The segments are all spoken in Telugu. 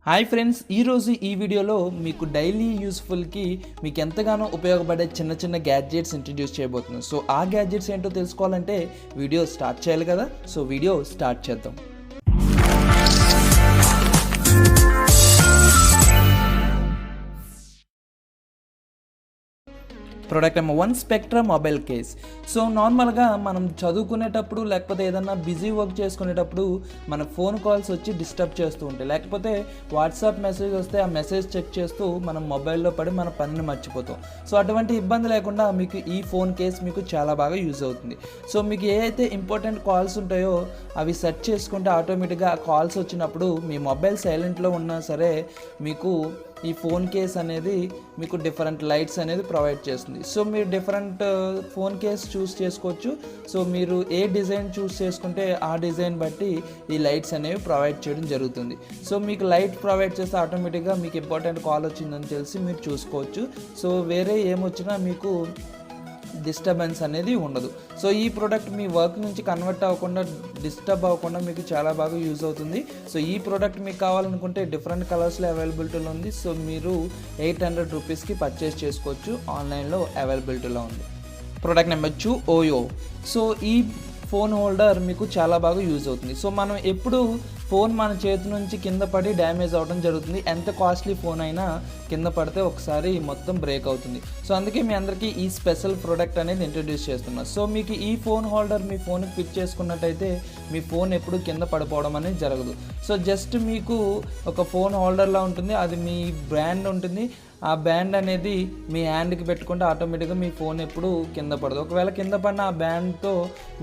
హాయ్ ఫ్రెండ్స్, ఈరోజు ఈ వీడియోలో మీకు డైలీ యూస్ఫుల్కి మీకు ఎంతగానో ఉపయోగపడే చిన్న చిన్న గ్యాడ్జెట్స్ ఇంట్రడ్యూస్ చేయబోతున్నాను. సో ఆ గ్యాడ్జెట్స్ ఏంటో తెలుసుకోవాలంటే వీడియో స్టార్ట్ చేయాలి కదా. సో వీడియో స్టార్ట్ చేద్దాం. Product number 1, spectra mobile case. So నార్మల్గా మనం చదువుకునేటప్పుడు లేకపోతే ఏదన్నా బిజీ వర్క్ చేసుకునేటప్పుడు మన ఫోన్ కాల్స్ వచ్చి డిస్టర్బ్ చేస్తూ ఉంటాయి, లేకపోతే వాట్సాప్ మెసేజ్ వస్తే ఆ మెసేజ్ చెక్ చేస్తూ మనం మొబైల్లో పడి మన పనిని మర్చిపోతాం. సో అటువంటి ఇబ్బంది లేకుండా మీకు ఈ ఫోన్ కేస్ మీకు చాలా బాగా యూజ్ అవుతుంది. సో మీకు ఏ అయితే ఇంపార్టెంట్ కాల్స్ ఉంటాయో అవి సెట్ చేసుకుంటే ఆటోమేటిక్గా ఆ కాల్స్ వచ్చినప్పుడు మీ మొబైల్ సైలెంట్లో ఉన్నా సరే మీకు ఈ ఫోన్ కేస్ అనేది మీకు డిఫరెంట్ లైట్స్ అనేది ప్రొవైడ్ చేస్తుంది. సో మీరు డిఫరెంట్ ఫోన్ కేస్ చూస్ చేసుకోవచ్చు. సో మీరు ఏ డిజైన్ చూస్ చేసుకుంటే ఆ డిజైన్ బట్టి ఈ లైట్స్ అనేవి ప్రొవైడ్ చేయడం జరుగుతుంది. సో మీకు లైట్ ప్రొవైడ్ చేస్తే ఆటోమేటిక్గా మీకు ఇంపార్టెంట్ కాల్ వచ్చిందని తెలిసి మీరు చూసుకోవచ్చు. సో వేరే ఏమొచ్చినా మీకు డిస్టర్బెన్స్ అనేది ఉండదు. సో ఈ ప్రోడక్ట్ మీ వర్క్ నుంచి కన్వర్ట్ అవ్వకుండా డిస్టర్బ్ అవ్వకుండా మీకు చాలా బాగా యూజ్ అవుతుంది. సో ఈ ప్రోడక్ట్ మీకు కావాలనుకుంటే డిఫరెంట్ కలర్స్లో అవైలబిలిటీలో ఉంది. సో మీరు 800 రూపీస్కి పర్చేస్ చేసుకోవచ్చు, ఆన్లైన్లో అవైలబిలిటీలో ఉంది. Product number 2, OYO. సో ఈ ఫోన్ హోల్డర్ మీకు చాలా బాగా యూజ్ అవుతుంది. సో మనం ఎప్పుడు ఫోన్ మన చేతి నుంచి కింద పడి డ్యామేజ్ అవ్వడం జరుగుతుంది. ఎంత కాస్ట్లీ ఫోన్ అయినా కింద పడితే ఒకసారి మొత్తం బ్రేక్ అవుతుంది. సో అందుకే మీ అందరికీ ఈ స్పెషల్ ప్రోడక్ట్ అనేది ఇంట్రడ్యూస్ చేస్తున్నాను. సో మీకు ఈ ఫోన్ హోల్డర్ మీ ఫోన్కి ఫిట్ చేసుకున్నట్టయితే మీ ఫోన్ ఎప్పుడు కింద పడిపోవడం అనేది జరగదు. సో జస్ట్ మీకు ఒక ఫోన్ హోల్డర్లా ఉంటుంది, అది మీ బ్రాండ్ ఉంటుంది. ఆ బ్యాండ్ అనేది మీ హ్యాండ్కి పెట్టుకుంటే ఆటోమేటిక్గా మీ ఫోన్ ఎప్పుడు కింద పడదు. ఒకవేళ కింద పడిన ఆ బ్యాండ్తో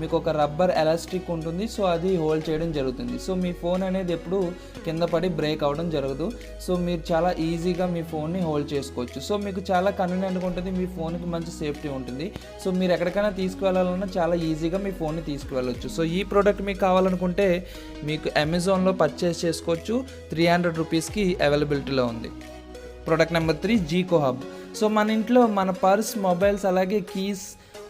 మీకు ఒక రబ్బర్ ఎలాస్టిక్ ఉంటుంది. సో అది హోల్డ్ చేయడం జరుగుతుంది. సో మీ ఫోన్ అనేది ఎప్పుడు కింద పడి బ్రేక్ అవ్వడం జరగదు. సో మీరు చాలా ఈజీగా మీ ఫోన్ని హోల్డ్ చేసుకోవచ్చు. సో మీకు చాలా కన్వీనియంట్గా ఉంటుంది, మీ ఫోన్కి మంచి సేఫ్టీ ఉంటుంది. సో మీరు ఎక్కడికైనా తీసుకువెళ్ళాలన్నా చాలా ఈజీగా మీ ఫోన్ని తీసుకువెళ్ళవచ్చు. సో ఈ ప్రోడక్ట్ మీకు కావాలనుకుంటే మీకు అమెజాన్లో పర్చేస్ చేసుకోవచ్చు, 300 రూపీస్కి అవైలబిలిటీలో ఉంది. ప్రోడక్ట్ నెంబర్ 3, జీకో హబ్. సో మన ఇంట్లో మన పర్స్, మొబైల్స్, అలాగే కీస్,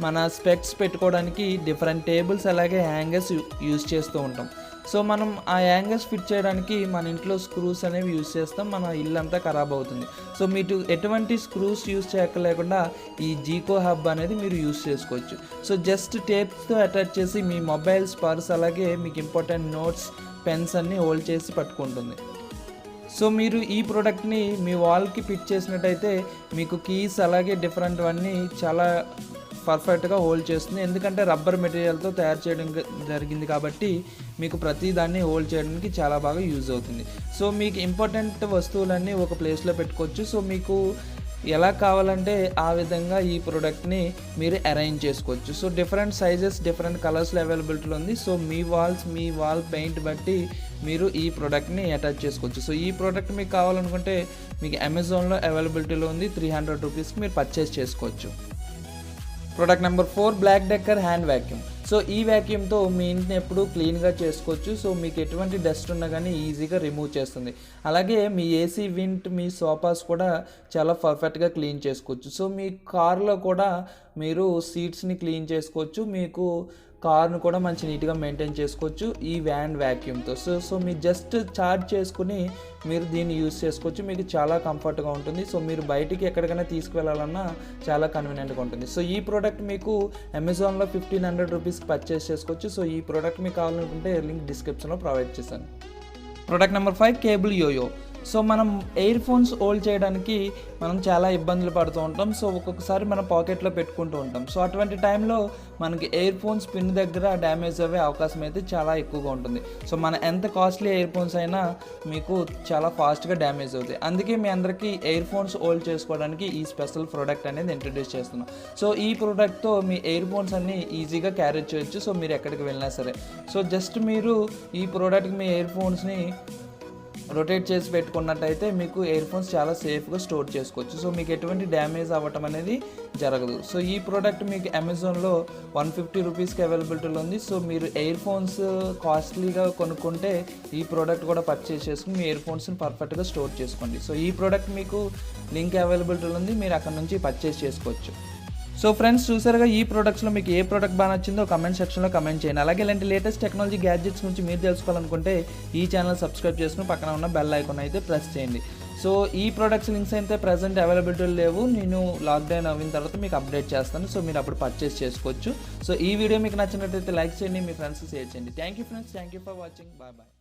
మన స్పెక్ట్స్ పెట్టుకోవడానికి డిఫరెంట్ టేబుల్స్ అలాగే హ్యాంగర్స్ యూజ్ చేస్తూ ఉంటాం. సో మనం ఆ హ్యాంగర్స్ ఫిట్ చేయడానికి మన ఇంట్లో స్క్రూస్ అనేవి యూజ్ చేస్తాం, మన ఇల్లు అంతా ఖరాబ్ అవుతుంది. సో మీరు ఎటువంటి స్క్రూస్ యూజ్ చేయలేకుండా ఈ జీకో హబ్ అనేది మీరు యూజ్ చేసుకోవచ్చు. సో జస్ట్ టేప్స్తో అటాచ్ చేసి మీ మొబైల్స్, పర్స్ అలాగే మీకు ఇంపార్టెంట్ నోట్స్, పెన్స్ అన్నీ హోల్డ్ చేసి పట్టుకుంటుంది. సో మీరు ఈ ప్రోడక్ట్ని మీ వాల్కి ఫిట్ చేసినట్టయితే మీకు కీస్ అలాగే డిఫరెంట్ అన్నీ చాలా పర్ఫెక్ట్గా హోల్డ్ చేస్తుంది. ఎందుకంటే రబ్బర్ మెటీరియల్తో తయారు చేయడం జరిగింది కాబట్టి మీకు ప్రతి దాన్ని హోల్డ్ చేయడానికి చాలా బాగా యూజ్ అవుతుంది. సో మీకు ఇంపార్టెంట్ వస్తువులన్నీ ఒక ప్లేస్లో పెట్టుకోవచ్చు. సో మీకు ఎలా కావాలంటే ఆ విధంగా ఈ ప్రోడక్ట్ని మీరు అరేంజ్ చేసుకోవచ్చు. సో డిఫరెంట్ సైజెస్, డిఫరెంట్ కలర్స్లో అవైలబిలిటీలో ఉంది. సో మీ వాల్ పెయింట్ బట్టి మీరు ఈ ప్రోడక్ట్ని అటాచ్ చేసుకోవచ్చు. సో ఈ ప్రోడక్ట్ మీకు కావాలనుకుంటే మీకు అమెజాన్లో అవైలబిలిటీలో ఉంది, 300 రూపీస్కి మీరు పర్చేస్ చేసుకోవచ్చు. Product number 4, Black Decker hand vacuum. So ఈ వ్యాక్యూమ్తో మీ ఇంటిని ఎప్పుడు క్లీన్గా చేసుకోవచ్చు. సో మీకు ఎటువంటి డస్ట్ ఉన్నా కానీ ఈజీగా రిమూవ్ చేస్తుంది. అలాగే మీ ఏసీ వింట్, మీ సోఫాస్ కూడా చాలా పర్ఫెక్ట్గా క్లీన్ చేసుకోవచ్చు. సో మీ కార్లో కూడా మీరు సీట్స్ని క్లీన్ చేసుకోవచ్చు, మీకు కార్ను కూడా మంచి నీట్గా మెయింటైన్ చేసుకోవచ్చు ఈ హ్యాండ్ వ్యాక్యూమ్తో. సో మీరు జస్ట్ ఛార్జ్ చేసుకుని మీరు దీన్ని యూజ్ చేసుకోవచ్చు, మీకు చాలా కంఫర్ట్గా ఉంటుంది. సో మీరు బయటికి ఎక్కడికైనా తీసుకువెళ్ళాలన్నా చాలా కన్వీనియంట్గా ఉంటుంది. సో ఈ ప్రోడక్ట్ మీకు అమెజాన్లో 1500 రూపీస్కి పర్చేస్ చేసుకోవచ్చు. సో ఈ ప్రోడక్ట్ మీకు కావాలనుకుంటే లింక్ డిస్క్రిప్షన్లో ప్రొవైడ్ చేశాను. Product number 5, cable yoyo. So మనం ఇయర్ ఫోన్స్ హోల్డ్ చేయడానికి మనం చాలా ఇబ్బందులు పడుతూ ఉంటాం. సో ఒక్కొక్కసారి మనం పాకెట్లో పెట్టుకుంటూ ఉంటాం. సో అటువంటి టైంలో మనకి ఇయర్ ఫోన్స్ పిన్ దగ్గర డ్యామేజ్ అయ్యే అవకాశం అయితే చాలా ఎక్కువగా ఉంటుంది. సో మన ఎంత కాస్ట్లీ ఇయర్ ఫోన్స్ అయినా మీకు చాలా ఫాస్ట్గా డ్యామేజ్ అవుతాయి. అందుకే మీ అందరికీ ఇయర్ ఫోన్స్ హోల్డ్ చేసుకోవడానికి ఈ స్పెషల్ ప్రోడక్ట్ అనేది ఇంట్రడ్యూస్ చేస్తున్నాం. సో ఈ ప్రోడక్ట్తో మీ ఇయర్ ఫోన్స్ అన్నీ ఈజీగా క్యారీ చేయొచ్చు. సో మీరు ఎక్కడికి వెళ్ళినా సరే. సో జస్ట్ మీరు ఈ ప్రోడక్ట్కి మీ ఇయర్ ఫోన్స్ని రొటేట్ చేసి పెట్టుకున్నట్టయితే మీకు ఇయర్ ఫోన్స్ చాలా సేఫ్గా స్టోర్ చేసుకోవచ్చు. సో మీకు ఎటువంటి డ్యామేజ్ అవ్వటం అనేది జరగదు. సో ఈ ప్రోడక్ట్ మీకు అమెజాన్లో 150 రూపీస్కి అవైలబిలిటీలో ఉంది. సో మీరు ఇయర్ ఫోన్స్ కాస్ట్లీగా కొనుక్కుంటే ఈ ప్రోడక్ట్ కూడా పర్చేస్ చేసుకుని మీ ఇయర్ ఫోన్స్ని పర్ఫెక్ట్గా స్టోర్ చేసుకోండి. సో ఈ ప్రోడక్ట్ మీకు లింక్ అవైలబిలిటీలో ఉంది, మీరు అక్కడ నుంచి పర్చేస్ చేసుకోవచ్చు. సో ఫ్రెండ్స్ చూసారుగా ఈ ప్రొడక్ట్స్లో మీకు ఏ ప్రోడక్ట్ బాగా నచ్చిందో కమెంట్ సెక్షన్లో కమెంట్ చేయండి. అలాగే ఇలాంటి లేటెస్ట్ టెక్నాలజీ గ్యాడ్జెట్స్ గురించి మీరు తెలుసుకోవాలనుకుంటే ఈ ఛానల్ సబ్స్క్రైబ్ చేసుకుని పక్కన ఉన్న బెల్ ఐకాన్ అయితే ప్రెస్ చేయండి. సో ఈ ప్రొడక్ట్స్ లింక్స్ అయితే ప్రజెంట్ అవైలబిలిటీ లేవు, నేను లాక్డౌన్ అయిన తర్వాత మీకు అప్డేట్ చేస్తాను. సో మీరు అప్పుడు పర్చేస్ చేసుకోవచ్చు. సో ఈ వీడియో మీకు నచ్చినట్లయితే లైక్ చేయండి, మీ ఫ్రెండ్స్కి షేర్ చేయండి. Thank you friends, thank you for watching, bye bye.